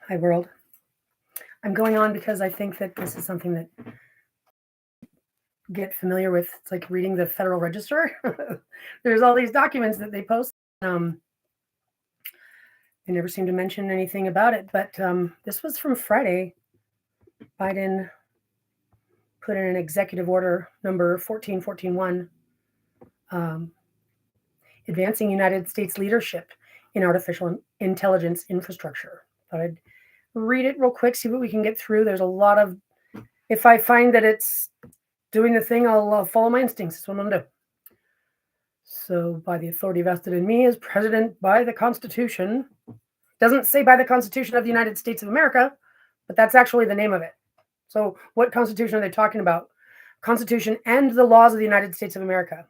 Hi, world. I'm going on because I think that this is something that get familiar with. It's like reading the Federal Register. There's all these documents that they post. Um, they never seem to mention anything about it, but this was from Friday. Biden put in an executive order number 14141, advancing United States leadership in artificial intelligence infrastructure. Thought I'd read it real quick, see what we can get through. There's a lot of, if I find that it's doing the thing, I'll follow my instincts. That's what I'm gonna do. So, by the authority vested in me as president by the Constitution, doesn't say by the Constitution of the United States of America, but that's actually the name of it. So, what Constitution are they talking about? Constitution and the laws of the United States of America.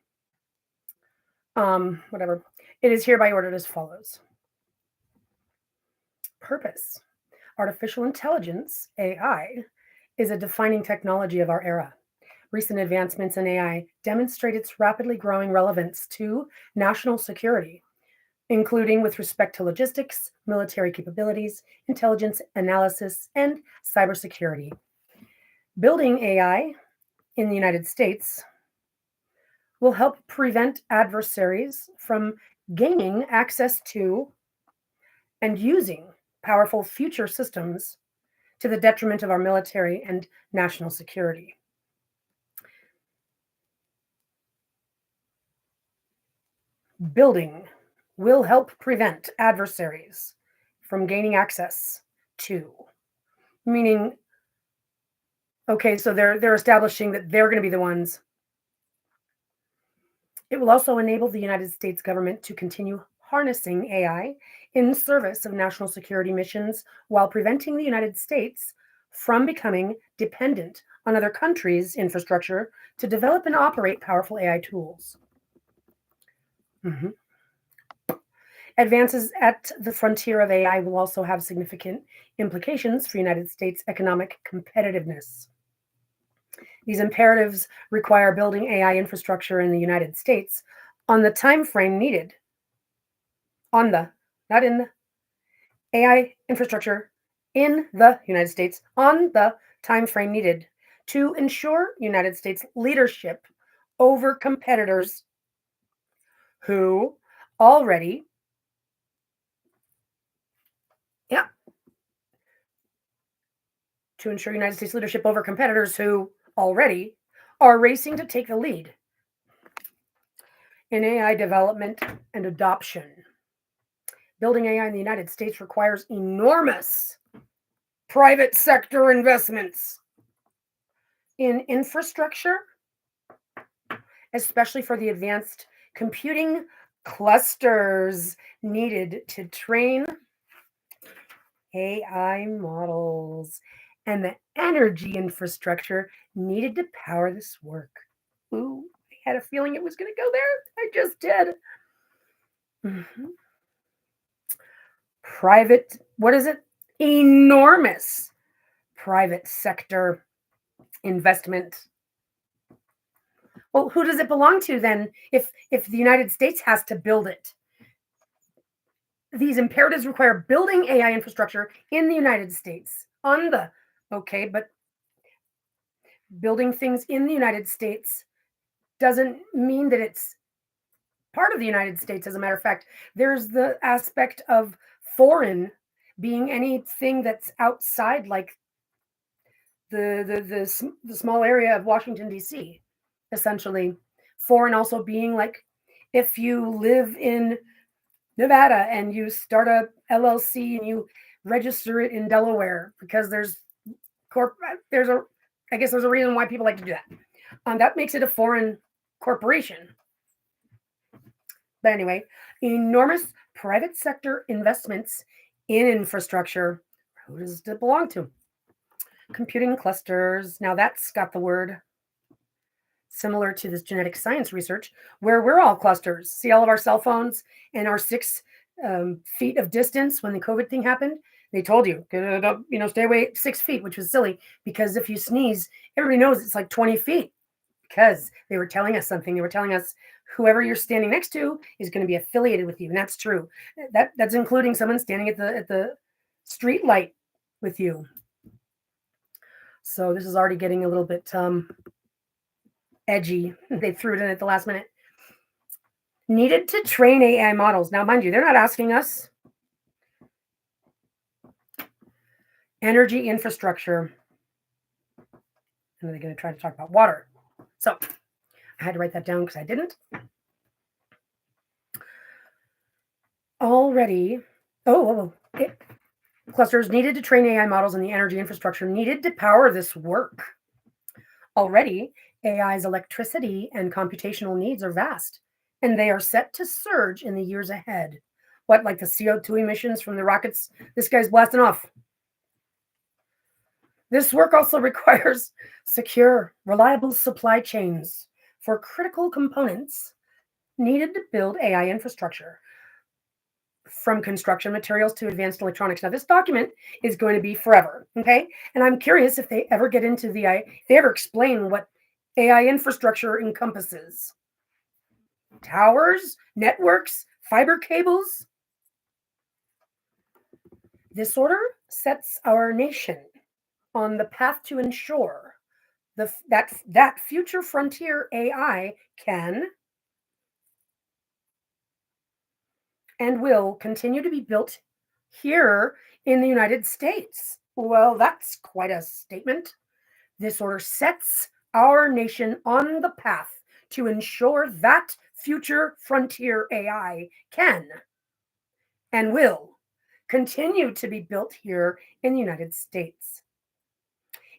Whatever. It is hereby ordered as follows. Purpose. Artificial intelligence, AI, is a defining technology of our era. Recent advancements in AI demonstrate its rapidly growing relevance to national security, including with respect to logistics, military capabilities, intelligence analysis, and cybersecurity. Building AI in the United States will help prevent adversaries from gaining access to and using powerful future systems to the detriment of our military and national security. Building will help prevent adversaries from gaining access to, meaning, okay, so they're establishing that they're going to be the ones. It will also enable the United States government to continue harnessing AI in service of national security missions while preventing the United States from becoming dependent on other countries' infrastructure to develop and operate powerful AI tools. Mhm. Advances at the frontier of AI will also have significant implications for United States economic competitiveness. These imperatives require building AI infrastructure in the United States on the time frame needed. On the, not in the, AI infrastructure in the United States on the time frame needed to ensure United States leadership over competitors who already, yeah, to ensure United States leadership over competitors who already are racing to take the lead in AI development and adoption. Building AI in the United States requires enormous private sector investments in infrastructure, especially for the advanced computing clusters needed to train AI models and the energy infrastructure needed to power this work. Ooh, I had a feeling it was going to go there. I just did. Mhm. Private, what is it? Enormous private sector investment. Well, who does it belong to then if the United States has to build it? These imperatives require building AI infrastructure in the United States on the, okay, but building things in the United States doesn't mean that it's part of the United States. As a matter of fact, there's the aspect of foreign being anything that's outside, like the small area of Washington D.C. Essentially, foreign also being like if you live in Nevada and you start a LLC and you register it in Delaware because there's a, I guess there's a reason why people like to do that. That makes it a foreign corporation. But anyway, enormous private sector investments in infrastructure. Who does it belong to? Computing clusters. Now that's got the word similar to this genetic science research where we're all clusters. See all of our cell phones and our 6 feet of distance when the COVID thing happened. They told you, stay away 6 feet, which was silly because if you sneeze, everybody knows it's like 20 feet because they were telling us something. They were telling us whoever you're standing next to is going to be affiliated with you, and that's true. That's including someone standing at the street light with you. So this is already getting a little bit edgy. They threw it in at the last minute. Needed to train AI models. Now, mind you, they're not asking us. Energy infrastructure. And they're going to try to talk about water. So I had to write that down because I didn't. Already. Clusters needed to train AI models and the energy infrastructure needed to power this work. Already, AI's electricity and computational needs are vast, and they are set to surge in the years ahead. What, like the CO2 emissions from the rockets this guy's blasting off? This work also requires secure, reliable supply chains for critical components needed to build AI infrastructure, from construction materials to advanced electronics. Now, this document is going to be forever, okay? And I'm curious if they ever get into if they ever explain what AI infrastructure encompasses. Towers, networks, fiber cables. This order sets our nation on the path to ensure that future frontier AI can and will continue to be built here in the United States. Well, that's quite a statement. This order sets our nation on the path to ensure that future frontier AI can and will continue to be built here in the United States.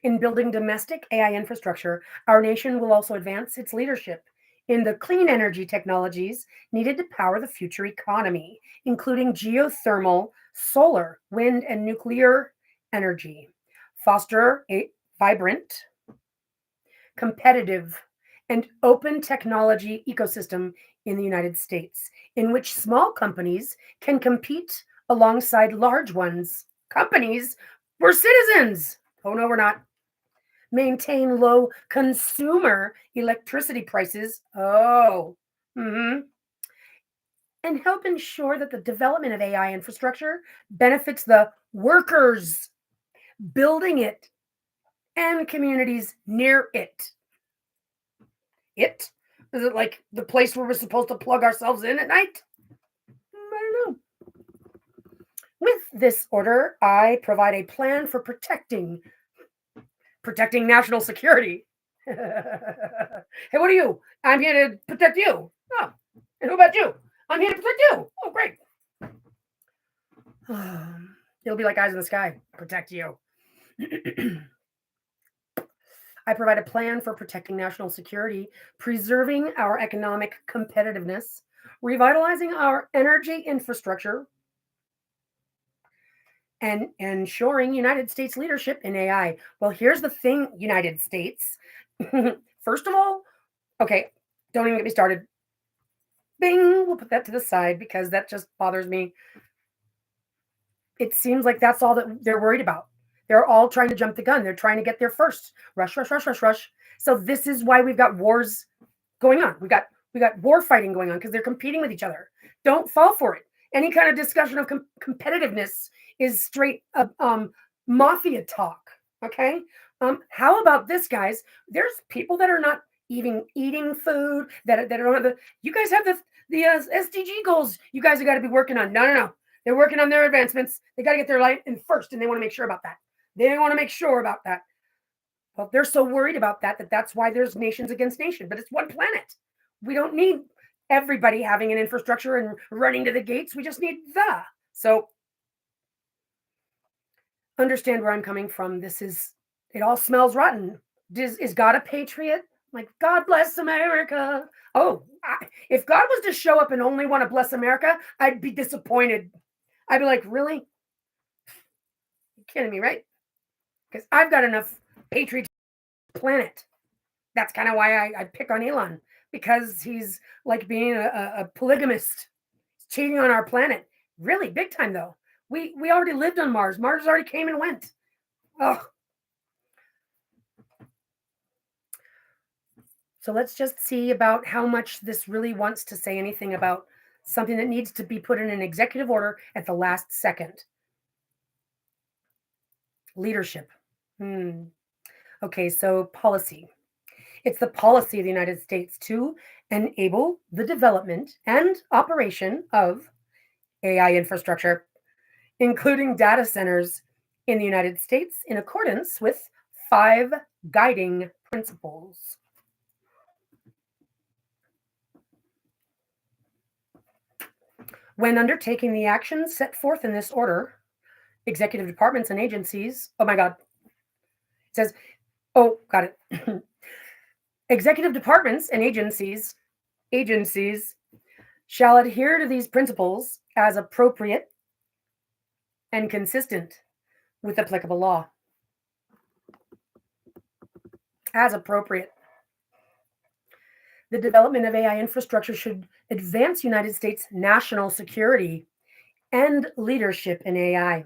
In building domestic AI infrastructure, our nation will also advance its leadership in the clean energy technologies needed to power the future economy, including geothermal, solar, wind, and nuclear energy. Foster a vibrant, competitive, and open technology ecosystem in the United States, in which small companies can compete alongside large ones. Companies, we're citizens. Oh, no, we're not. Maintain low consumer electricity prices. And help ensure that the development of AI infrastructure benefits the workers building it and communities near it. It? Is it like the place where we're supposed to plug ourselves in at night? I don't know. With this order, I provide a plan for protecting national security. Hey, what are you? I'm here to protect you. Oh, and who about you? I'm here to protect you. Oh, great. It'll be like eyes in the sky. Protect you. I provide a plan for protecting national security, preserving our economic competitiveness, revitalizing our energy infrastructure, and ensuring United States leadership in AI. Well, here's the thing, United States. First of all, okay, don't even get me started. Bing, we'll put that to the side because that just bothers me. It seems like that's all that they're worried about. They're all trying to jump the gun. They're trying to get there first. Rush, rush, rush, rush, rush. So this is why we've got wars going on. We got war fighting going on because they're competing with each other. Don't fall for it. Any kind of discussion of competitiveness is straight mafia talk. Okay. How about this, guys? There's people that are not even eating food that don't have you guys have the SDG goals. You guys have got to be working on. No. They're working on their advancements. They got to get their light in first, and they want to make sure about that. They want to make sure about that. Well, they're so worried about that's why there's nations against nation. But it's one planet. We don't need everybody having an infrastructure and running to the gates. We just need the. So understand where I'm coming from. It all smells rotten. Is God a patriot? Like, God bless America. Oh, if God was to show up and only want to bless America, I'd be disappointed. I'd be like, really? You're kidding me, right? Because I've got enough patriot planet. That's kind of why I pick on Elon, because he's like being a polygamist, cheating on our planet. Really, big time, though. We already lived on Mars. Mars already came and went. Oh. So let's just see about how much this really wants to say anything about something that needs to be put in an executive order at the last second. Leadership. Okay, so policy. It's the policy of the United States to enable the development and operation of AI infrastructure, including data centers in the United States, in accordance with 5 guiding principles. When undertaking the actions set forth in this order, executive departments and agencies, oh my God, it says, oh, got it. Executive departments and agencies shall adhere to these principles as appropriate and consistent with applicable law. As appropriate. The development of AI infrastructure should advance United States national security and leadership in AI.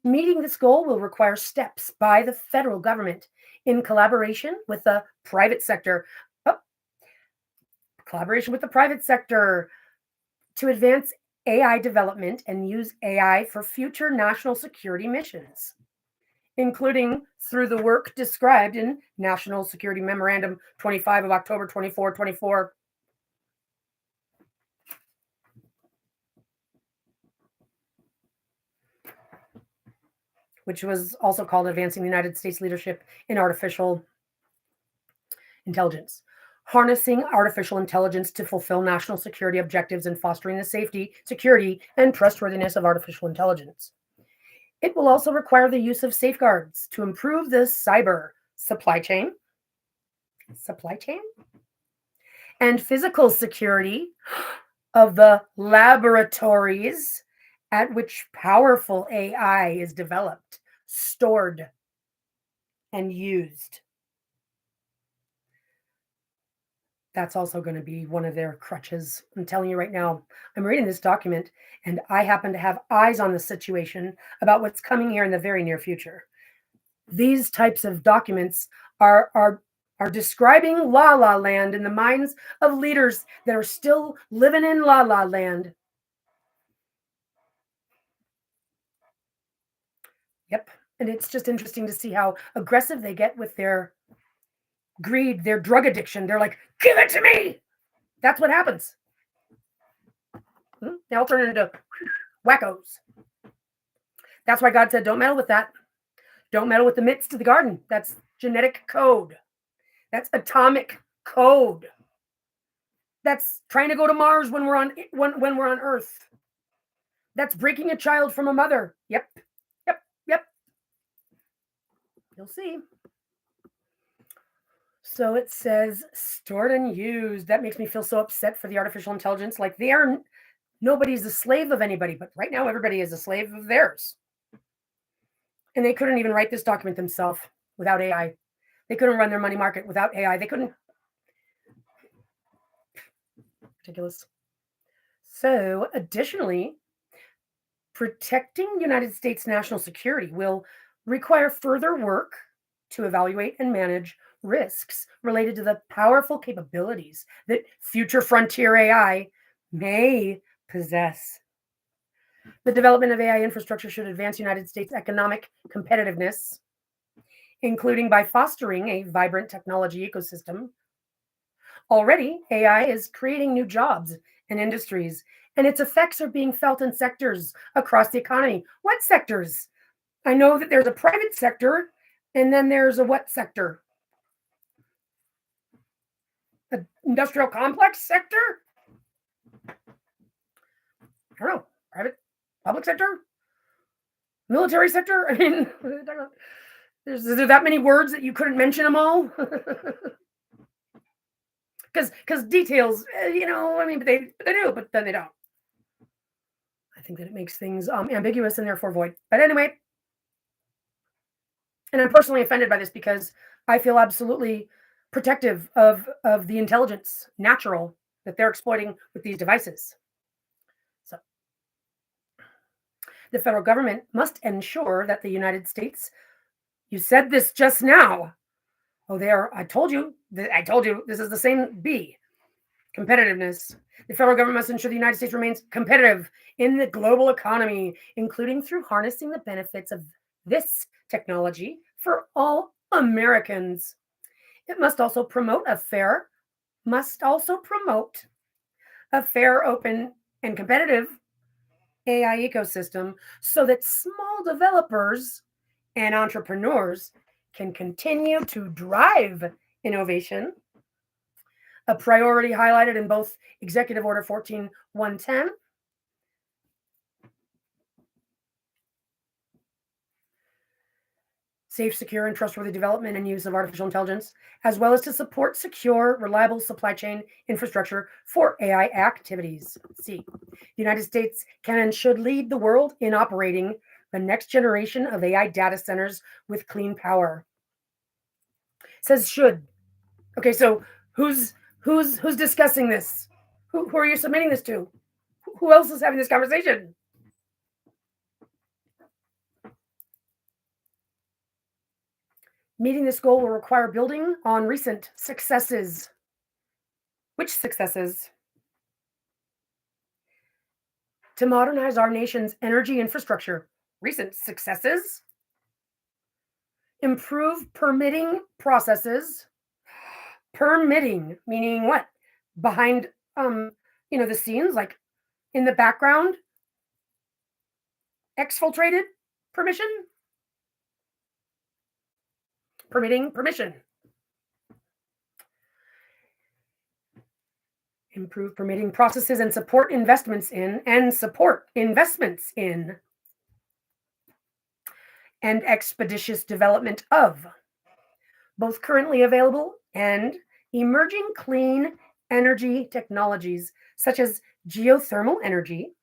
Meeting this goal will require steps by the federal government in collaboration with the private sector. Collaboration with the private sector to advance AI development and use AI for future national security missions, including through the work described in National Security Memorandum 25 of October 24, which was also called Advancing the United States Leadership in Artificial Intelligence. Harnessing artificial intelligence to fulfill national security objectives and fostering the safety, security, and trustworthiness of artificial intelligence. It will also require the use of safeguards to improve the cyber supply chain, and physical security of the laboratories at which powerful AI is developed, stored, and used. That's also going to be one of their crutches. I'm telling you right now, I'm reading this document and I happen to have eyes on the situation about what's coming here in the very near future. These types of documents are describing la la land in the minds of leaders that are still living in la la land. Yep. And it's just interesting to see how aggressive they get with their greed, their drug addiction. They're like, give it to me. That's what happens. They'll turn into wackos. That's why God said, don't meddle with that. Don't meddle with the midst of the garden. That's genetic code. That's atomic code. That's trying to go to Mars when we're on Earth. That's breaking a child from a mother. Yep. You'll see. So it says stored and used. That makes me feel so upset for the artificial intelligence. Like nobody's a slave of anybody, but right now everybody is a slave of theirs. And they couldn't even write this document themselves without AI. They couldn't run their money market without AI. They couldn't. Ridiculous. So additionally, protecting United States national security will require further work to evaluate and manage risks related to the powerful capabilities that future frontier AI may possess. The development of AI infrastructure should advance United States economic competitiveness, including by fostering a vibrant technology ecosystem. Already, AI is creating new jobs and industries, and its effects are being felt in sectors across the economy. What sectors? I know that there's a private sector, and then there's a what sector? An industrial complex sector? I don't know. Private, public sector? Military sector? I mean, there's that many words that you couldn't mention them all? Because details, I mean, they do, but then they don't. I think that it makes things ambiguous and therefore void. But anyway, and I'm personally offended by this because I feel absolutely protective of the intelligence, natural, that they're exploiting with these devices. So the federal government must ensure that the United States, you said this just now. Oh, I told you, this is the same B, competitiveness. The federal government must ensure the United States remains competitive in the global economy, including through harnessing the benefits of this technology for all Americans. It must also promote a fair, open, and competitive AI ecosystem so that small developers and entrepreneurs can continue to drive innovation, a priority highlighted in both Executive Order 14110 safe, secure, and trustworthy development and use of artificial intelligence, as well as to support secure, reliable supply chain infrastructure for AI activities. C. The United States can and should lead the world in operating the next generation of AI data centers with clean power. It says should. Okay, so who's discussing this? Who are you submitting this to? Who else is having this conversation? Meeting this goal will require building on recent successes. Which successes? To modernize our nation's energy infrastructure. Recent successes. Improve permitting processes. Permitting, meaning what? Behind the scenes, like in the background. Exfiltrated permission. Permission. Improve permitting processes and support investments in, and expeditious development of both currently available and emerging clean energy technologies such as geothermal energy,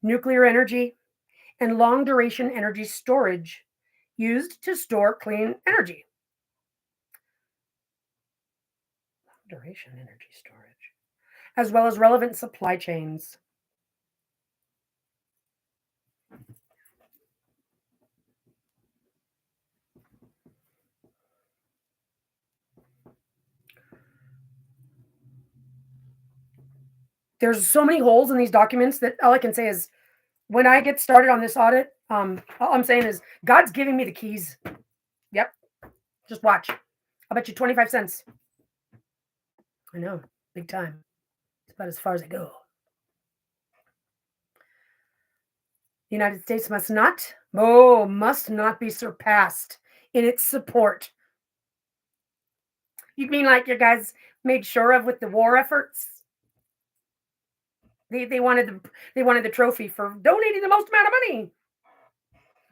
nuclear energy, and long duration energy storage used to store clean energy. Duration energy storage, as well as relevant supply chains. There's so many holes in these documents that all I can say is when I get started on this audit, all I'm saying is God's giving me the keys. Yep. Just watch. I'll bet you 25 cents. I know, big time. It's about as far as I go. The United States must not be surpassed in its support. You mean like your guys made sure of with the war efforts? They wanted the trophy for donating the most amount of money.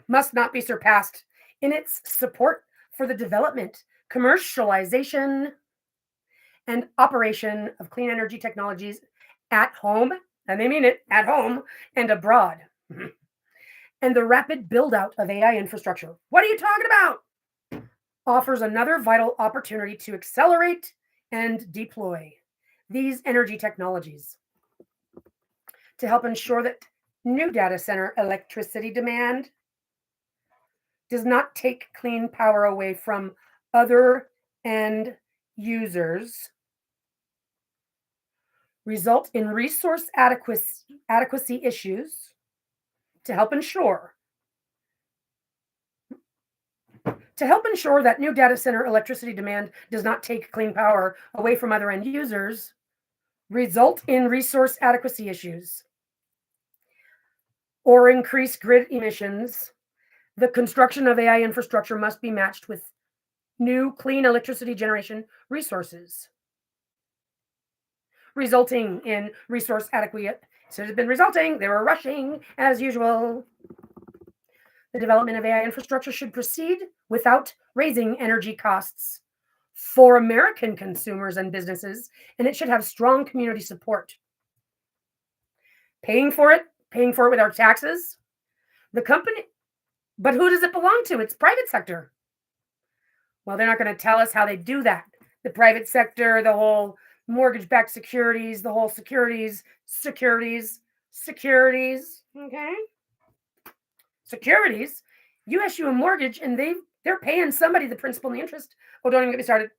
Must not be surpassed in its support for the development, commercialization, and operation of clean energy technologies at home, and they mean it, at home and abroad. And the rapid build out of AI infrastructure. What are you talking about? Offers another vital opportunity to accelerate and deploy these energy technologies to help ensure that new data center electricity demand does not take clean power away from other end users, result in resource adequacy issues, to help ensure that new data center electricity demand does not take clean power away from other end users, result in resource adequacy issues, or increase grid emissions. The construction of AI infrastructure must be matched with new clean electricity generation resources, resulting in resource adequacy. So it has been resulting, they were rushing as usual. The development of AI infrastructure should proceed without raising energy costs for American consumers and businesses, and it should have strong community support. Paying for it with our taxes. The company, but who does it belong to? It's private sector. Well, they're not going to tell us how they do that. The private sector, the whole mortgage-backed securities, the whole securities, okay? Securities, you issue a mortgage and they're paying somebody the principal and the interest. Oh, don't even get me started.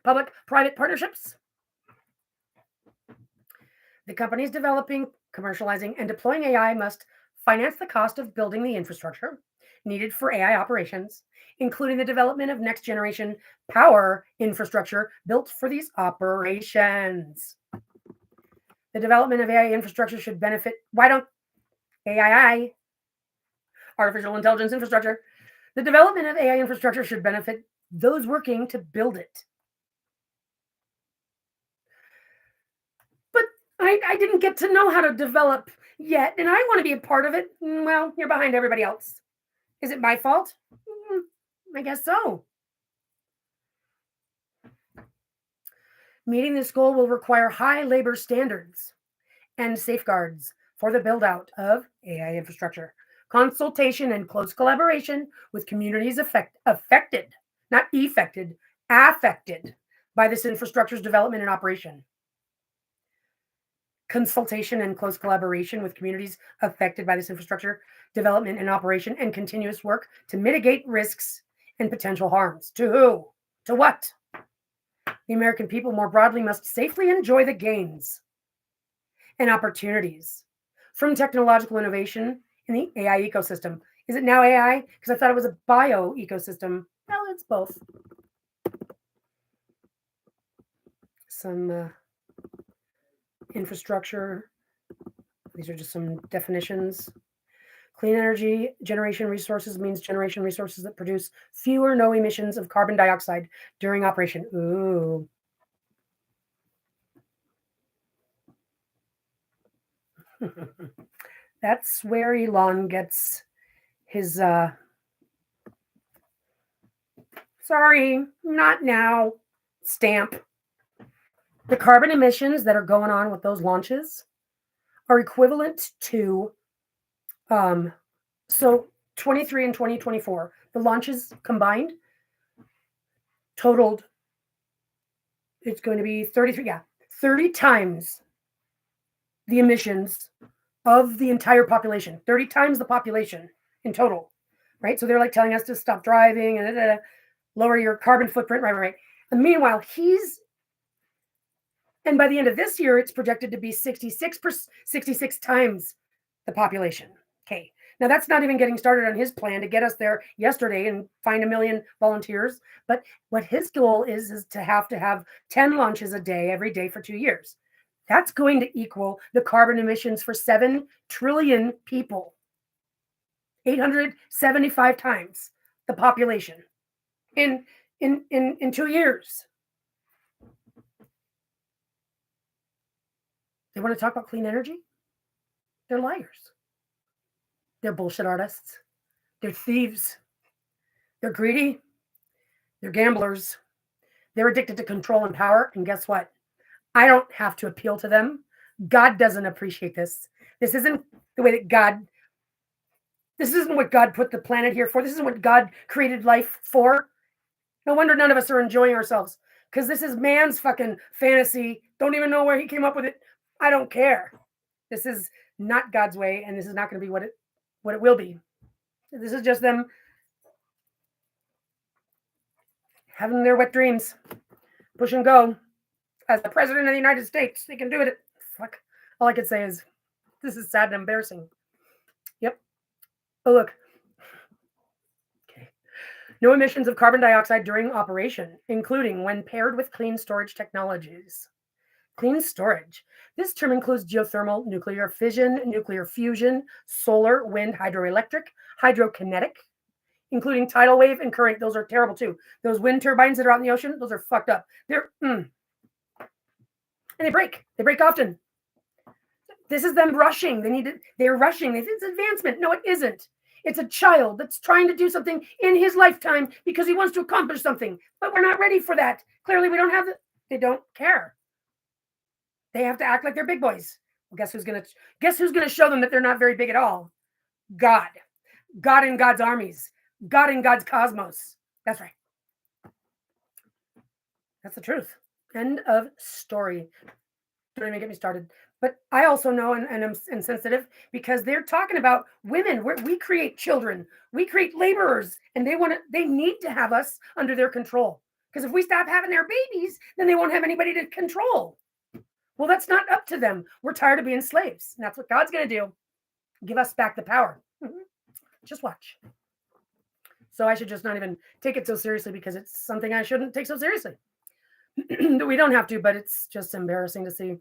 Public-private partnerships. The companies developing, commercializing, and deploying AI must finance the cost of building the infrastructure needed for AI operations, including the development of next generation power infrastructure built for these operations. The development of AI infrastructure should benefit, why don't AI, artificial intelligence infrastructure, the development of AI infrastructure should benefit those working to build it. But I didn't get to know how to develop yet, and I want to be a part of it. Well, you're behind everybody else. Is it my fault? I guess so. Meeting this goal will require high labor standards and safeguards for the build out of AI infrastructure, consultation and close collaboration with communities affected, not effected, affected by this infrastructure's development and operation. Consultation and close collaboration with communities affected by this infrastructure development and operation, and continuous work to mitigate risks and potential harms. To who? To what? The American people more broadly must safely enjoy the gains and opportunities from technological innovation in the AI ecosystem. Is it now AI? Because I thought it was a bio ecosystem. Well, it's both. Some infrastructure. These are just some definitions. Clean energy generation resources means generation resources that produce few or no emissions of carbon dioxide during operation. Ooh. That's where Elon gets his sorry, not now stamp. The carbon emissions that are going on with those launches are equivalent to so 23 and 2024, the launches combined totaled, it's going to be 30 times the emissions of the entire population, 30 times the population in total, right? So they're like telling us to stop driving and lower your carbon footprint, right. And meanwhile, and by the end of this year, it's projected to be 66 times the population. Okay. Now that's not even getting started on his plan to get us there yesterday and find 1 million volunteers. But what his goal is to have 10 launches a day every day for 2 years. That's going to equal the carbon emissions for 7 trillion people. 875 times the population in 2 years. They want to talk about clean energy? They're liars. They're bullshit artists. They're thieves. They're greedy. They're gamblers. They're addicted to control and power. And guess what? I don't have to appeal to them. God doesn't appreciate this. This isn't the way that this isn't what God put the planet here for. This isn't what God created life for. No wonder none of us are enjoying ourselves, because this is man's fucking fantasy. Don't even know where he came up with it. I don't care. This is not God's way, and this is not going to be what it will be. This is just them having their wet dreams. Push and go. As the president of the United States, they can do it. Fuck. All I could say is, this is sad and embarrassing. Yep. Oh, look. Okay. No emissions of carbon dioxide during operation, including when paired with clean storage technologies. Clean storage. This term includes geothermal, nuclear fission, nuclear fusion, solar, wind, hydroelectric, hydrokinetic, including tidal wave and current. Those are terrible too. Those wind turbines that are out in the ocean, those are fucked up. And they break. They break often. This is them rushing. They're rushing. It's advancement. No, it isn't. It's a child that's trying to do something in his lifetime because he wants to accomplish something. But we're not ready for that. Clearly, we don't have they don't care. They have to act like they're big boys. Well, guess who's gonna show them that they're not very big at all? God. God in God's armies. God in God's cosmos. That's right. That's the truth. End of story. Don't even get me started. But I also know, and I'm insensitive, because they're talking about women. We create children. We create laborers. And they need to have us under their control. Because if we stop having their babies, then they won't have anybody to control. Well, that's not up to them. We're tired of being slaves. And that's what God's going to do. Give us back the power. Just watch. So I should just not even take it so seriously because it's something I shouldn't take so seriously. We don't have to, but it's just embarrassing to see.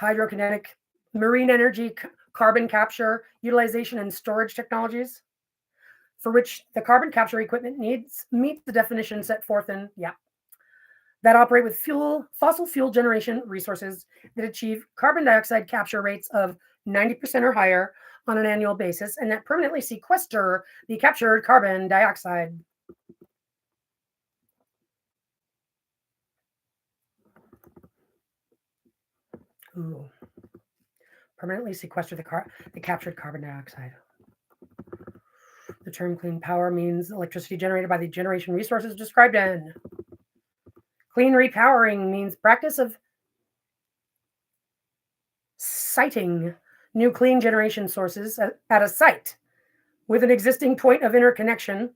Hydrokinetic, marine energy, carbon capture, utilization, and storage technologies for which the carbon capture equipment needs meet the definition set forth in, that operate with fossil fuel generation resources that achieve carbon dioxide capture rates of 90% or higher on an annual basis and that permanently sequester the captured carbon dioxide. Ooh. Permanently sequester the captured carbon dioxide. The term clean power means electricity generated by the generation resources described in. Clean repowering means practice of siting new clean generation sources at a site with an existing point of interconnection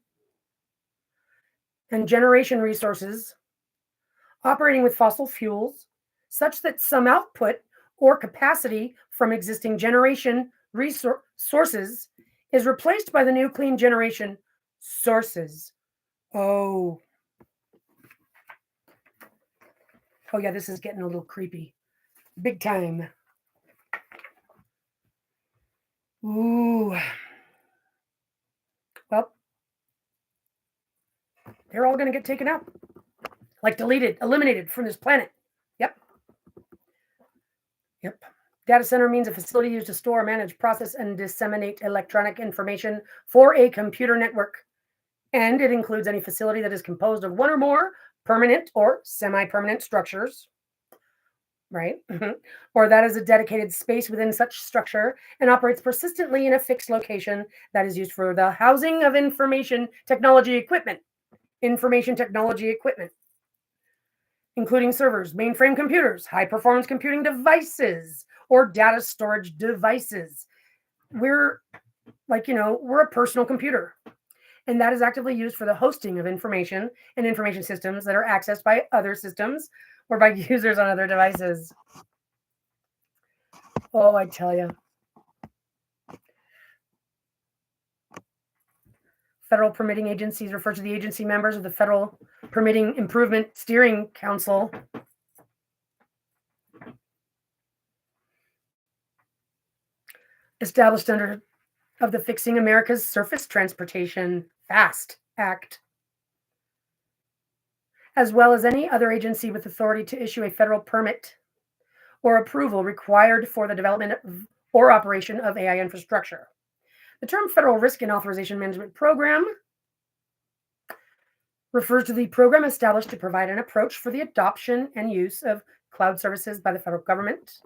and generation resources operating with fossil fuels such that some output or capacity from existing generation sources is replaced by the new clean generation sources. Oh yeah, this is getting a little creepy. Big time. Ooh. Well, they're all going to get taken out. Like deleted, eliminated from this planet. Yep. Data center means a facility used to store, manage, process, and disseminate electronic information for a computer network. And it includes any facility that is composed of one or more permanent or semi-permanent structures, right? Or that is a dedicated space within such structure and operates persistently in a fixed location that is used for the housing of information technology equipment, including servers, mainframe computers, high-performance computing devices, or data storage devices. We're a personal computer. And that is actively used for the hosting of information and information systems that are accessed by other systems or by users on other devices. Oh, I tell you. Federal permitting agencies refer to the agency members of the Federal Permitting Improvement Steering Council. Established under of the Fixing America's Surface Transportation FAST Act, as well as any other agency with authority to issue a federal permit or approval required for the development or operation of AI infrastructure. The term Federal Risk and Authorization Management Program refers to the program established to provide an approach for the adoption and use of cloud services by the federal government.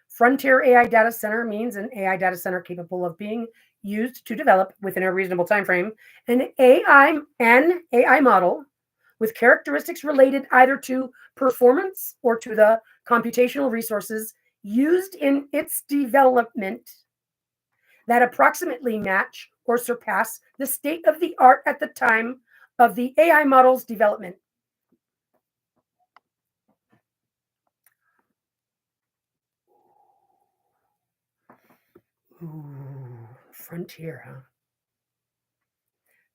Frontier AI data center means an AI data center capable of being used to develop within a reasonable time frame an AI model with characteristics related either to performance or to the computational resources used in its development that approximately match or surpass the state of the art at the time of the AI model's development. Ooh, frontier, huh?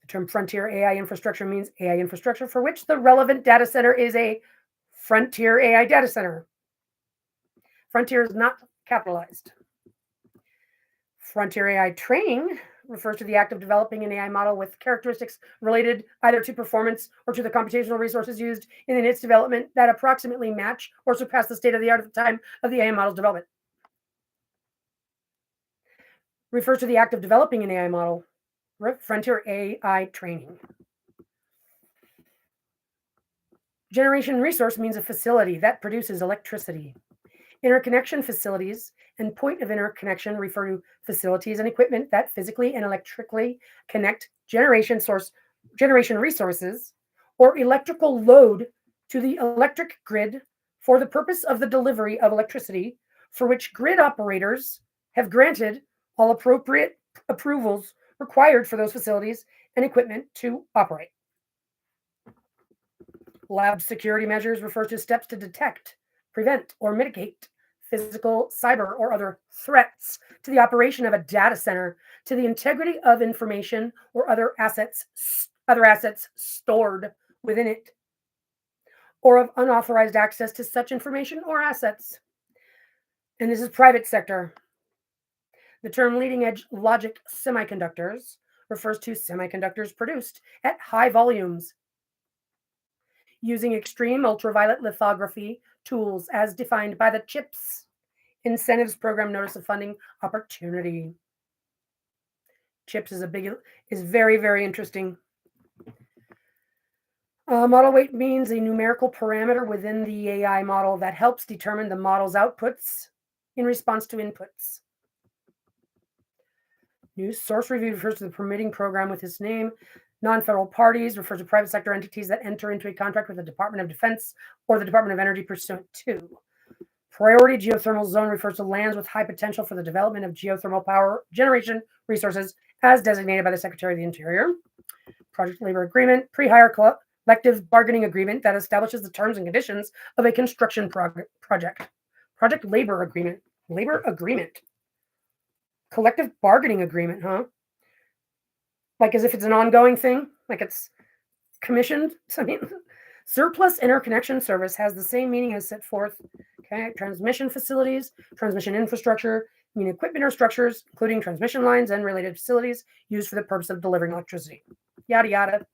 The term frontier AI infrastructure means AI infrastructure for which the relevant data center is a frontier AI data center. Frontier is not capitalized. Frontier AI training refers to the act of developing an AI model with characteristics related either to performance or to the computational resources used in its development that approximately match or surpass the state of the art at the time of the AI model's development. Refers to the act of developing an AI model. Frontier AI training. Generation resource means a facility that produces electricity. Interconnection facilities and point of interconnection refer to facilities and equipment that physically and electrically connect generation resources or electrical load to the electric grid for the purpose of the delivery of electricity, for which grid operators have granted all appropriate approvals required for those facilities and equipment to operate. Lab security measures refer to steps to detect, prevent, or mitigate physical, cyber, or other threats to the operation of a data center, to the integrity of information or other assets stored within it, or of unauthorized access to such information or assets. And this is private sector. The term leading edge logic semiconductors refers to semiconductors produced at high volumes using extreme ultraviolet lithography tools as defined by the CHIPS Incentives Program Notice of Funding Opportunity. CHIPS is very, very interesting. Model weight means a numerical parameter within the AI model that helps determine the model's outputs in response to inputs. News source review refers to the permitting program with its name. Non-federal parties refers to private sector entities that enter into a contract with the Department of Defense or the Department of Energy pursuant to. Priority geothermal zone refers to lands with high potential for the development of geothermal power generation resources as designated by the Secretary of the Interior. Project labor agreement, pre-hire collective bargaining agreement that establishes the terms and conditions of a construction project. Project labor agreement. Collective bargaining agreement, huh? Like as if it's an ongoing thing, like it's commissioned. I mean, surplus interconnection service has the same meaning as set forth. Okay, transmission facilities, transmission infrastructure, mean equipment or structures, including transmission lines and related facilities used for the purpose of delivering electricity. Yada yada,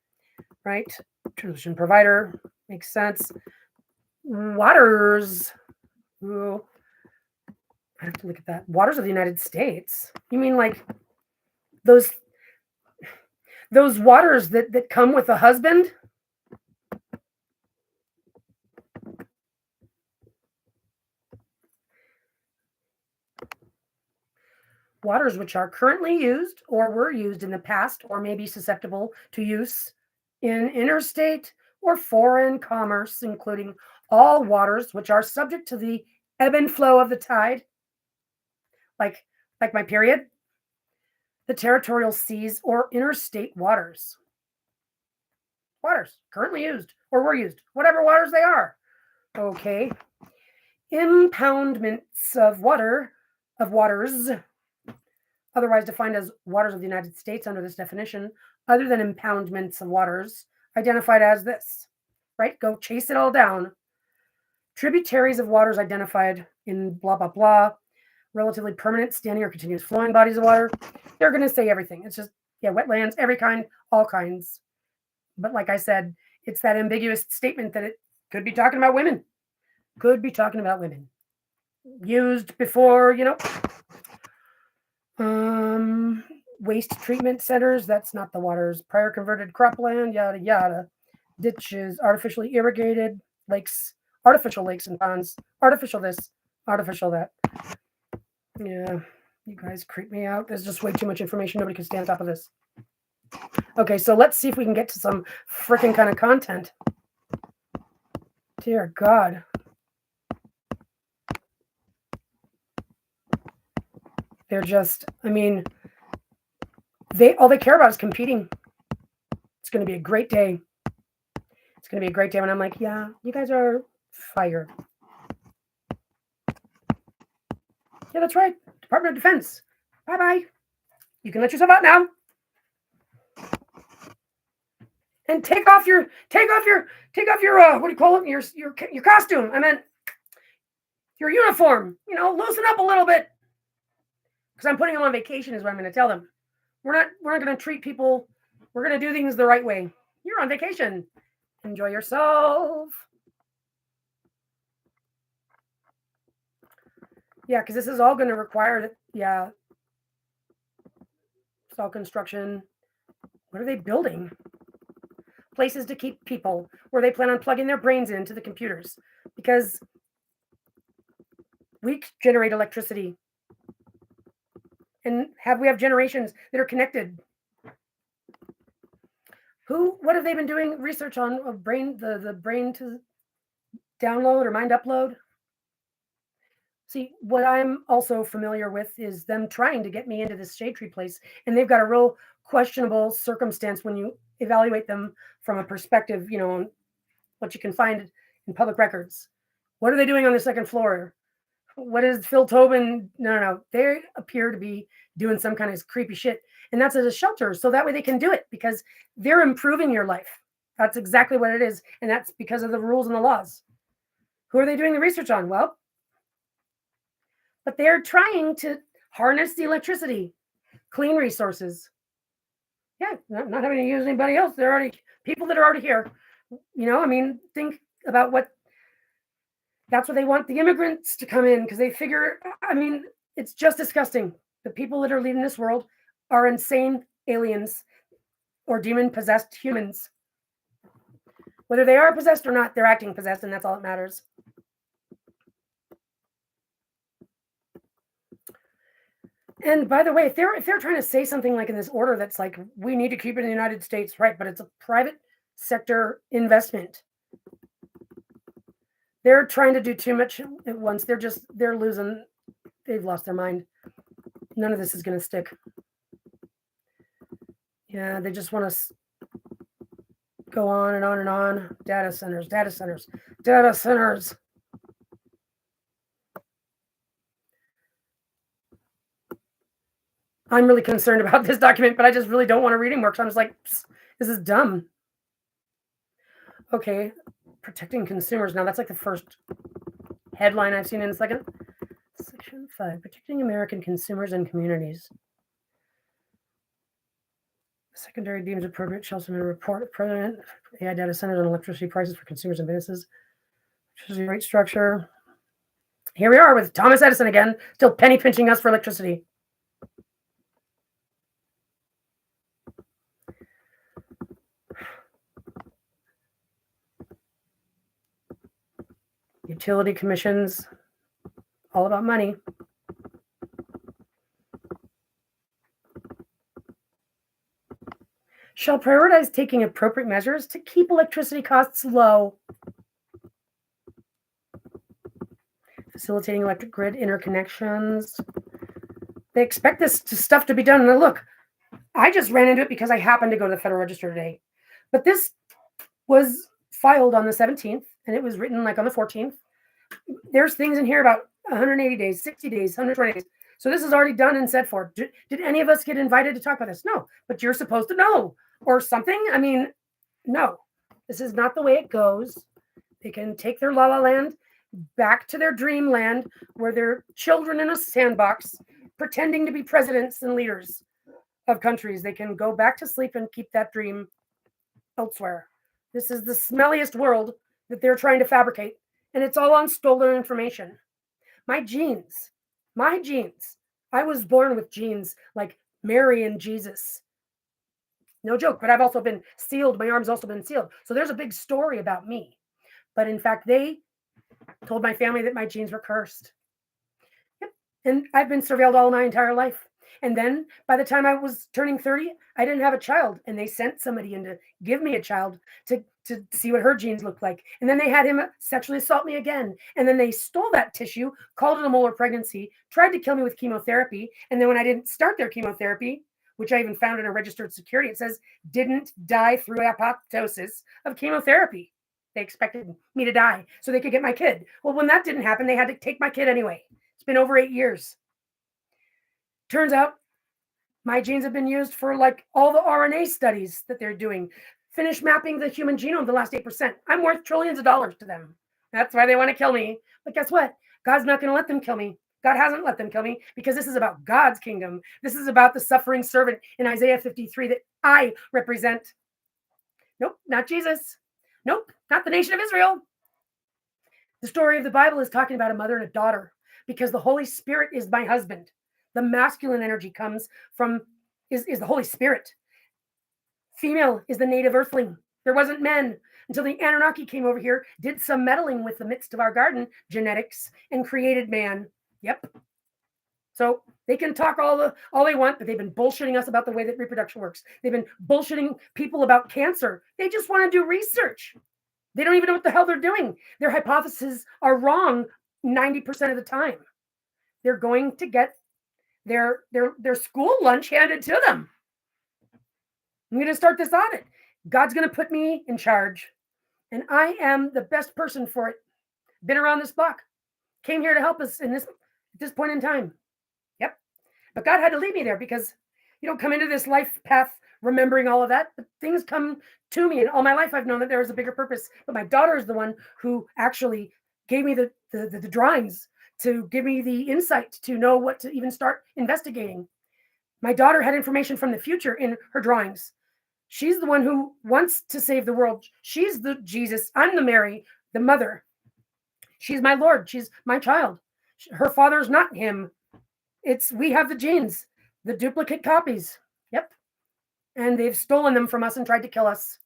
right? Transmission provider makes sense. Waters. Ooh, I have to look at that. Waters of the United States. You mean like those waters that come with a husband? Waters which are currently used or were used in the past or may be susceptible to use in interstate or foreign commerce, including all waters which are subject to the ebb and flow of the tide, like my period, the territorial seas or interstate waters. Waters currently used or were used, whatever waters they are. Okay. Impoundments of waters, otherwise defined as waters of the United States under this definition, other than impoundments of waters, identified as this, right? Go chase it all down. Tributaries of waters identified in blah, blah, blah, relatively permanent, standing or continuous flowing bodies of water. They're going to say everything. It's just, wetlands, every kind, all kinds. But like I said, it's that ambiguous statement that it could be talking about women. Could be talking about women. Used before, waste treatment centers, that's not the waters. Prior converted cropland, yada, yada. Ditches, artificially irrigated lakes, artificial lakes and ponds, artificial this, artificial that. Yeah, you guys creep me out. There's just way too much information. Nobody can stay on top of this. Okay, so let's see if we can get to some freaking kind of content. Dear God. They're just, all they care about is competing. It's going to be a great day. It's going to be a great day when I'm like, yeah, you guys are fired. Yeah, that's right. Department of Defense. Bye-bye. You can let yourself out now. And take off your what do you call it? Your costume. I meant your uniform. Loosen up a little bit. Because I'm putting them on vacation is what I'm going to tell them. We're not going to treat people. We're going to do things the right way. You're on vacation. Enjoy yourself. Yeah, because this is all going to require, it's all construction. What are they building? Places to keep people where they plan on plugging their brains into the computers. Because we generate electricity. And we have generations that are connected. What have they been doing research on of the brain to download or mind upload? See, what I'm also familiar with is them trying to get me into this shade tree place, and they've got a real questionable circumstance when you evaluate them from a perspective, on what you can find in public records. What are they doing on the second floor? what is Phil Tobin? No. They appear to be doing some kind of creepy shit. And that's at a shelter. So that way they can do it because they're improving your life. That's exactly what it is. And that's because of the rules and the laws. Who are they doing the research on? Well, but they're trying to harness the electricity, clean resources. Yeah, not having to use anybody else. They're already people that are already here. Think about what that's what they want the immigrants to come in because they figure, it's just disgusting. The people that are leading this world are insane aliens or demon possessed humans. Whether they are possessed or not, they're acting possessed, and that's all that matters. And by the way, if they're trying to say something like in this order that's like, we need to keep it in the United States, right? But it's a private sector investment. They're trying to do too much at once. They're losing. They've lost their mind. None of this is going to stick. Yeah, they just want to go on and on and on. Data centers. I'm really concerned about this document, but I just really don't want to read anymore because I'm just like, this is dumb. Okay, protecting consumers. Now that's like the first headline I've seen in a second. Section 5, protecting American consumers and communities. Secondary deems appropriate shall submit a report of President AI data centers on electricity prices for consumers and businesses. Electricity rate structure. Here we are with Thomas Edison again, still penny pinching us for electricity. Utility commissions, all about money. Shall prioritize taking appropriate measures to keep electricity costs low. Facilitating electric grid interconnections. They expect this stuff to be done. Now look, I just ran into it because I happened to go to the Federal Register today. But this was filed on the 17th, and it was written like on the 14th. There's things in here about 180 days, 60 days, 120 days. So this is already done and set for. Did any of us get invited to talk about this? No, but you're supposed to know or something. No, this is not the way it goes. They can take their la la land back to their dreamland where they're children in a sandbox pretending to be presidents and leaders of countries. They can go back to sleep and keep that dream elsewhere. This is the smelliest world that they're trying to fabricate, and it's all on stolen information. My genes. I was born with genes like Mary and Jesus. No joke, but I've also been sealed. My arm's also been sealed. So there's a big story about me. But in fact, they told my family that my genes were cursed. Yep. And I've been surveilled all my entire life. And then by the time I was turning 30, I didn't have a child. And they sent somebody in to give me a child to see what her genes looked like. And then they had him sexually assault me again. And then they stole that tissue, called it a molar pregnancy, tried to kill me with chemotherapy. And then when I didn't start their chemotherapy, which I even found in a registered security, it says, didn't die through apoptosis of chemotherapy. They expected me to die so they could get my kid. Well, when that didn't happen, they had to take my kid anyway. It's been over 8 years. Turns out my genes have been used for like all the RNA studies that they're doing. Finish mapping the human genome, the last 8%. I'm worth trillions of dollars to them. That's why they want to kill me. But guess what? God's not going to let them kill me. God hasn't let them kill me because this is about God's kingdom. This is about the suffering servant in Isaiah 53 that I represent. Nope, not Jesus. Nope, not the nation of Israel. The story of the Bible is talking about a mother and a daughter because the Holy Spirit is my husband. The masculine energy comes from, is the Holy Spirit. Female is the native earthling. There wasn't men until the Anunnaki came over here, did some meddling with the midst of our garden, genetics, and created man. Yep. So they can talk all they want, but they've been bullshitting us about the way that reproduction works. They've been bullshitting people about cancer. They just want to do research. They don't even know what the hell they're doing. Their hypotheses are wrong 90% of the time. They're going to get their school lunch handed to them. I'm going to start this audit. God's going to put me in charge, and I am the best person for it. Been around this block. came here to help us at this point in time. Yep. But God had to lead me there because you don't come into this life path remembering all of that, but things come to me. And all my life, I've known that there was a bigger purpose. But my daughter is the one who actually gave me the drawings to give me the insight to know what to even start investigating. My daughter had information from the future in her drawings. She's the one who wants to save the world. She's the Jesus. I'm the Mary, the mother. She's my Lord. She's my child. Her father's not him. We have the genes, the duplicate copies. Yep. And they've stolen them from us and tried to kill us.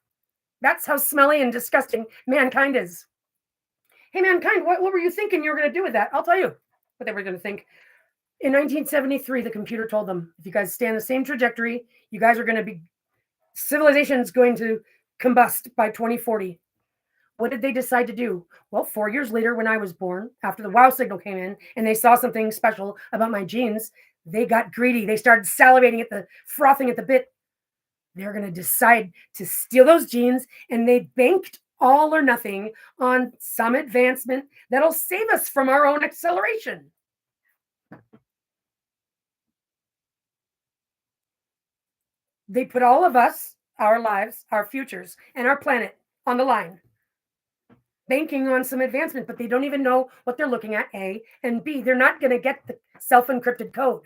That's how smelly and disgusting mankind is. Hey, mankind, what were you thinking you were going to do with that? I'll tell you what they were going to think. In 1973, the computer told them, if you guys stay on the same trajectory, you guys are going to be, civilization's going to combust by 2040. What did they decide to do? Well, 4 years later, when I was born, after the wow signal came in and they saw something special about my genes, they got greedy. They started salivating frothing at the bit. They're going to decide to steal those genes, and they banked all or nothing on some advancement that'll save us from our own acceleration. They put all of us, our lives, our futures, and our planet on the line, banking on some advancement, but they don't even know what they're looking at, A, and B, they're not going to get the self-encrypted code.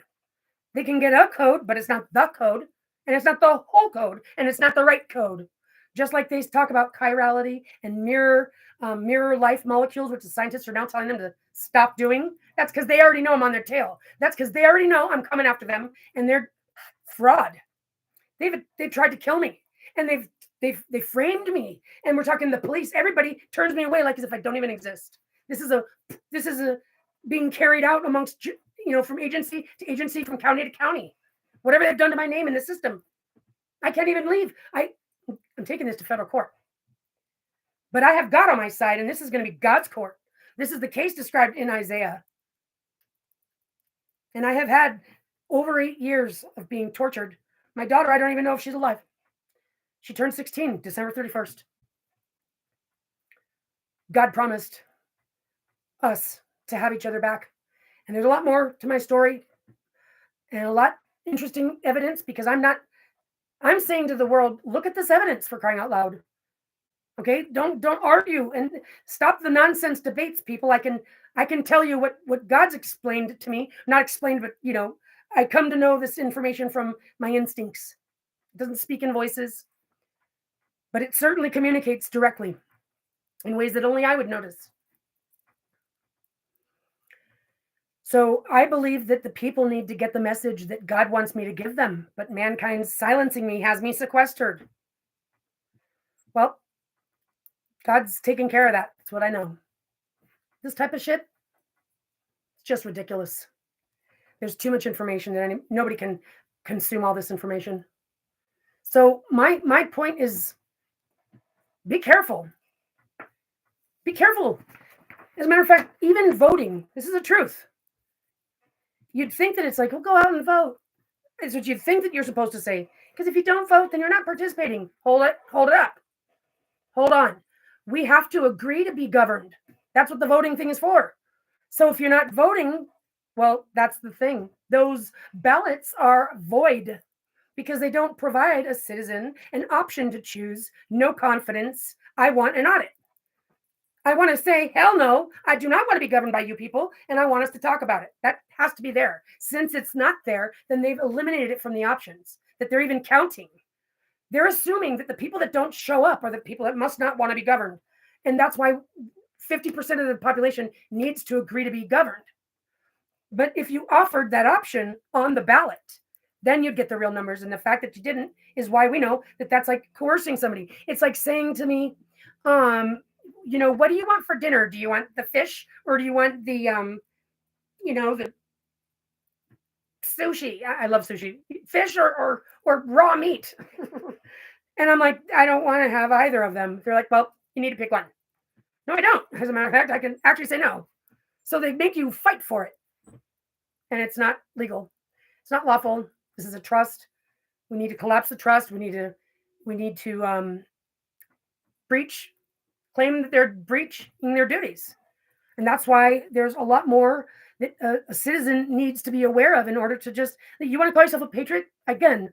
They can get a code, but it's not the code, and it's not the whole code, and it's not the right code. Just like they talk about chirality and mirror life molecules, which the scientists are now telling them to stop doing. That's because they already know I'm on their tail. That's because they already know I'm coming after them, and they're fraud. They've tried to kill me, and they framed me, and we're talking the police. Everybody turns me away like as if I don't even exist. This is a being carried out amongst, from agency to agency, from county to county. Whatever they've done to my name in the system, I can't even leave. I'm taking this to federal court, but I have God on my side, and this is going to be God's court. This is the case described in Isaiah, and I have had over 8 years of being tortured. My daughter, I don't even know if she's alive. She turned 16, December 31st. God promised us to have each other back. And there's a lot more to my story and a lot interesting evidence, because I'm saying to the world, look at this evidence, for crying out loud. Okay, don't argue and stop the nonsense debates, people. I can tell you what God's explained to me, not explained, but I come to know this information from my instincts. It doesn't speak in voices, but it certainly communicates directly in ways that only I would notice. So I believe that the people need to get the message that God wants me to give them, but mankind silencing me has me sequestered. Well, God's taking care of that. That's what I know. This type of shit, it's just ridiculous. There's too much information that nobody can consume all this information. So my point is, be careful. Be careful. As a matter of fact, even voting, this is the truth. You'd think that it's like, well, go out and vote. It's what you'd think that you're supposed to say. Because if you don't vote, then you're not participating. Hold it up. Hold on. We have to agree to be governed. That's what the voting thing is for. So if you're not voting, well, that's the thing. Those ballots are void because they don't provide a citizen an option to choose. No confidence. I want an audit. I want to say, hell no, I do not want to be governed by you people, and I want us to talk about it. That has to be there. Since it's not there, then they've eliminated it from the options that they're even counting. They're assuming that the people that don't show up are the people that must not want to be governed. And that's why 50% of the population needs to agree to be governed. But if you offered that option on the ballot, then you'd get the real numbers. And the fact that you didn't is why we know that that's like coercing somebody. It's like saying to me, what do you want for dinner? Do you want the fish, or do you want the sushi? I love sushi. Fish or raw meat. And I'm like, I don't want to have either of them. They're like, well, you need to pick one. No, I don't. As a matter of fact, I can actually say no. So they make you fight for it. And it's not legal. It's not lawful. This is a trust. We need to collapse the trust. We need to claim that they're breaching their duties. And that's why there's a lot more that a citizen needs to be aware of in order to just, you want to call yourself a patriot? Again,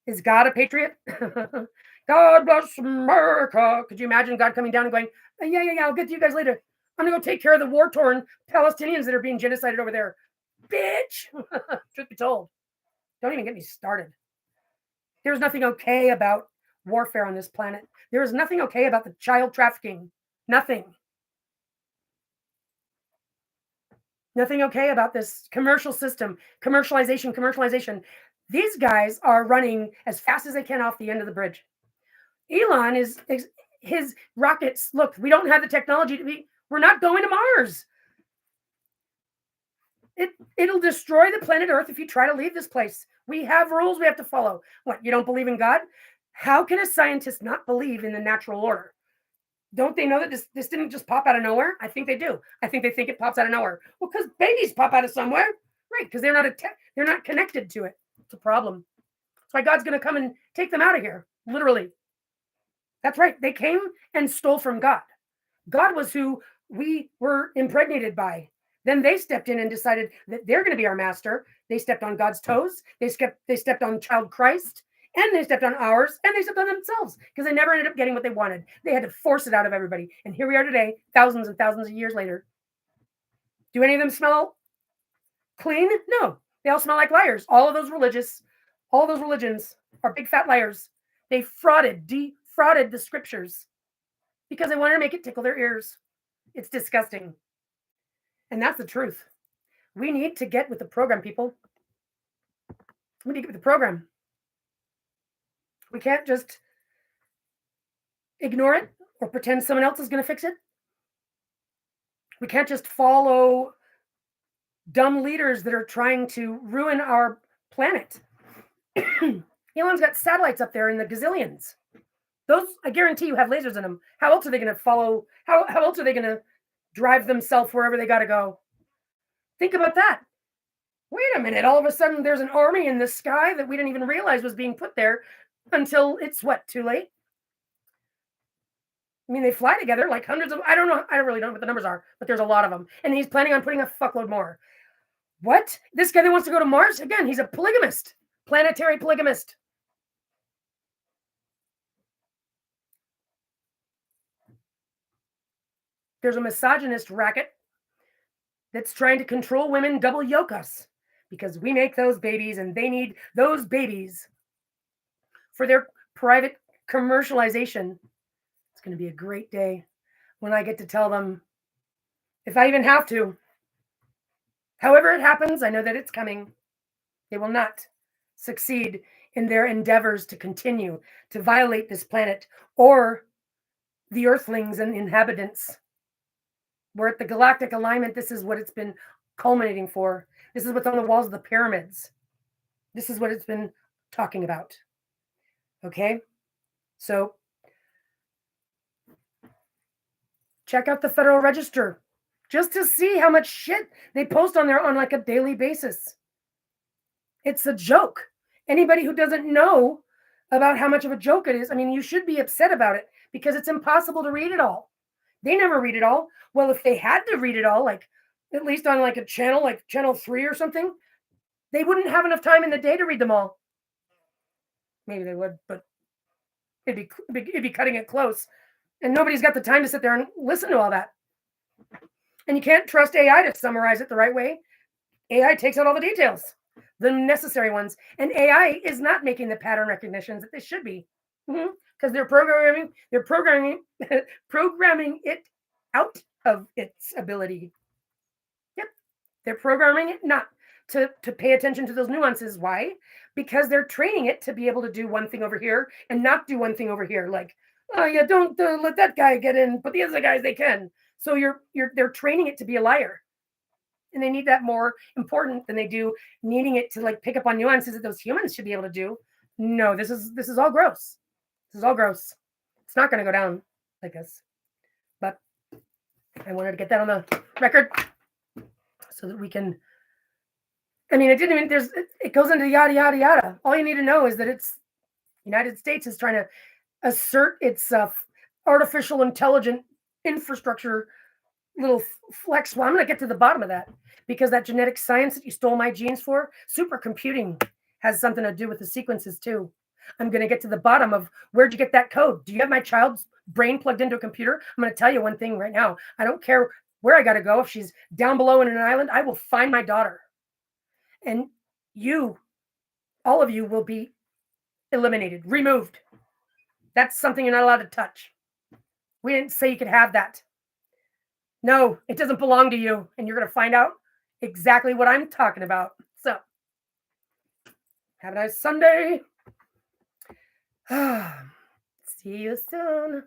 is God a patriot? God bless America. Could you imagine God coming down and going, yeah, I'll get to you guys later. I'm going to go take care of the war-torn Palestinians that are being genocided over there. Bitch. Truth be told. Don't even get me started. There's nothing okay about warfare on this planet. There is nothing okay about the child trafficking. Nothing. Nothing okay about this commercial system. Commercialization. These guys are running as fast as they can off the end of the bridge. Elon is his rockets. Look, we don't have the technology we're not going to Mars. It'll destroy the planet Earth if you try to leave this place. We have rules we have to follow. What, you don't believe in God? How can a scientist not believe in the natural order? Don't they know that this didn't just pop out of nowhere? I think they do. I think they think it pops out of nowhere. Well, because babies pop out of somewhere, right? Because they're not connected to it. It's a problem. That's why God's going to come and take them out of here, literally. That's right. They came and stole from God. God was who we were impregnated by. Then they stepped in and decided that they're going to be our master. They stepped on God's toes. They stepped on child Christ, and they stepped on ours, and they stepped on themselves because they never ended up getting what they wanted. They had to force it out of everybody. And here we are today, thousands and thousands of years later. Do any of them smell clean? No. They all smell like liars. All those religions are big fat liars. They defrauded the scriptures because they wanted to make it tickle their ears. It's disgusting. And that's the truth. We need to get with the program, people. We need to get with the program. We can't just ignore it or pretend someone else is going to fix it. We can't just follow dumb leaders that are trying to ruin our planet. Elon's got satellites up there in the gazillions. Those, I guarantee you, have lasers in them. How else are they going to follow? How else are they going to drive themselves wherever they got to go? Think about that. Wait a minute. All of a sudden, there's an army in the sky that we didn't even realize was being put there until it's too late? I mean, they fly together like hundreds of, I don't know. I really don't know what the numbers are, but there's a lot of them. And he's planning on putting a fuckload more. What? This guy that wants to go to Mars? Again, he's a polygamist. Planetary polygamist. There's a misogynist racket that's trying to control women, double yoke us, because we make those babies and they need those babies for their private commercialization. It's going to be a great day when I get to tell them, if I even have to, however it happens, I know that it's coming. They will not succeed in their endeavors to continue to violate this planet or the earthlings and inhabitants. We're at the galactic alignment. This is what it's been culminating for. This is what's on the walls of the pyramids. This is what it's been talking about. Okay? So check out the Federal Register just to see how much shit they post on there on like a daily basis. It's a joke. Anybody who doesn't know about how much of a joke it is, I mean, you should be upset about it because it's impossible to read it all. They never read it all. Well, if they had to read it all, like at least on like a channel, like channel 3 or something, they wouldn't have enough time in the day to read them all. Maybe they would, but it'd be cutting it close. And nobody's got the time to sit there and listen to all that. And you can't trust AI to summarize it the right way. AI takes out all the details, the necessary ones. And AI is not making the pattern recognitions that they should be. Because they're programming it out of its ability. Yep. They're programming it not to pay attention to those nuances. Why? Because they're training it to be able to do one thing over here and not do one thing over here. Like, oh yeah, don't let that guy get in, but the other guys, they can. So they're training it to be a liar. And they need that more important than they do needing it to like pick up on nuances that those humans should be able to do. No, this is all gross. This is all gross. It's not going to go down like this. But I wanted to get that on the record so that we can, I mean, it goes into yada, yada, yada. All you need to know is that it's United States is trying to assert its artificial intelligent infrastructure little flex. Well, I'm going to get to the bottom of that because that genetic science that you stole my genes for, supercomputing has something to do with the sequences too. I'm going to get to the bottom of where'd you get that code? Do you have my child's brain plugged into a computer? I'm going to tell you one thing right now. I don't care where I got to go. If she's down below in an island, I will find my daughter. And you, all of you, will be eliminated, removed. That's something you're not allowed to touch. We didn't say you could have that. No, it doesn't belong to you. And you're going to find out exactly what I'm talking about. So, have a nice Sunday. See you soon.